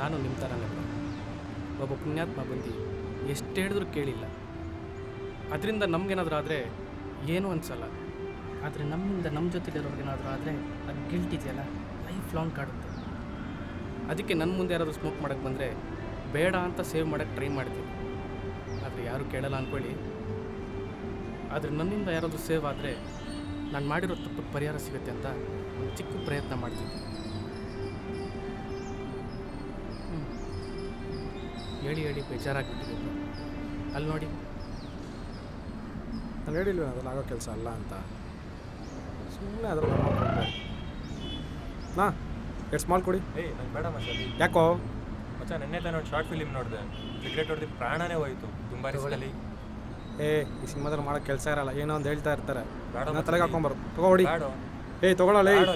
ನಾನು ನಿಮ್ಮ ಥರನೇ ಬ್ರೋ. ಒಬ್ಬ ಪುಣ್ಯಾತ್ಮ ಬಂದು ಎಷ್ಟು ಹೇಳಿದ್ರೂ ಕೇಳಿಲ್ಲ. ಅದರಿಂದ ನಮಗೇನಾದರೂ ಆದರೆ ಏನೂ ಅನಿಸಲ್ಲ. ಆದರೆ ನಮ್ಮಿಂದ ನಮ್ಮ ಜೊತೆಲಿರೋರ್ಗೇನಾದರೂ ಆದರೆ ಅದು ಗಿಲ್ಟ್ ಇದೆಯಲ್ಲ, ಲೈಫ್ ಲಾಂಗ್ ಕಾಡುತ್ತೆ. ಅದಕ್ಕೆ ನನ್ನ ಮುಂದೆ ಯಾರಾದರೂ ಸ್ಮೋಕ್ ಮಾಡೋಕ್ಕೆ ಬಂದರೆ ಬೇಡ ಅಂತ ಸೇವ್ ಮಾಡೋಕ್ಕೆ ಟ್ರೈ ಮಾಡ್ತೀನಿ. ಆದರೆ ಯಾರೂ ಕೇಳಲ್ಲ ಅಂದ್ಕೊಳ್ಳಿ. ಆದರೆ ನನ್ನಿಂದ ಯಾರಾದರೂ ಸೇವ್ ಆದರೆ ನಾನು ಮಾಡಿರೋ ತಪ್ಪಿಗೆ ಪರಿಹಾರ ಸಿಗುತ್ತೆ ಅಂತ ಒಂದು ಚಿಕ್ಕ ಪ್ರಯತ್ನ ಮಾಡ್ತೀನಿ. ಹೇಳಿ ಹೇಳಿ ಬೇಜಾರಾಗ್ಬಿಟ್ಟಿದೆ. ಅಲ್ಲಿ ನೋಡಿ, ನಾನು ಹೇಳಿಲ್ವೇ ಅದೆಲ್ಲ ಆಗೋ ಕೆಲಸ ಅಲ್ಲ ಅಂತ. ಸುಮ್ಮನೆ ಅದ್ರಲ್ಲಿ ನಾ ಎಷ್ಟು ಸ್ಮಾಲ್ ಕೊಡಿ. ಏಯ್ ನಂಗೆ ಬೇಡ ಮಸಾಲಿ. ಯಾಕೋ ಮಚ್ಚ ನೆನ್ನೆ ತಾನು ಒಂದು ಶಾರ್ಟ್ ಫಿಲಿಮ್ ನೋಡಿದೆ. ಸಿಗರೇಟ್ ಹೊಡೆದು ಪ್ರಾಣನೇ ಹೋಯಿತು. ತುಂಬ ರಿಸ್ಕಲ್ಲಿ. ಈ ಸಿನಿಮಾದಲ್ಲಿ ಮಾಡೋ ಕೆಲಸ ಇರಲ್ಲ, ಏನೋ ಒಂದು ಹೇಳ್ತಾ ಇರ್ತಾರೆ. ಬೇಡ ತಲೆಗೆ ಹಾಕೊಂಬರು ತಗೊಳ್ಳಿ. ಬೇಡ ತೊಗೊಳ್ಳಲಿ. ಬೇಡ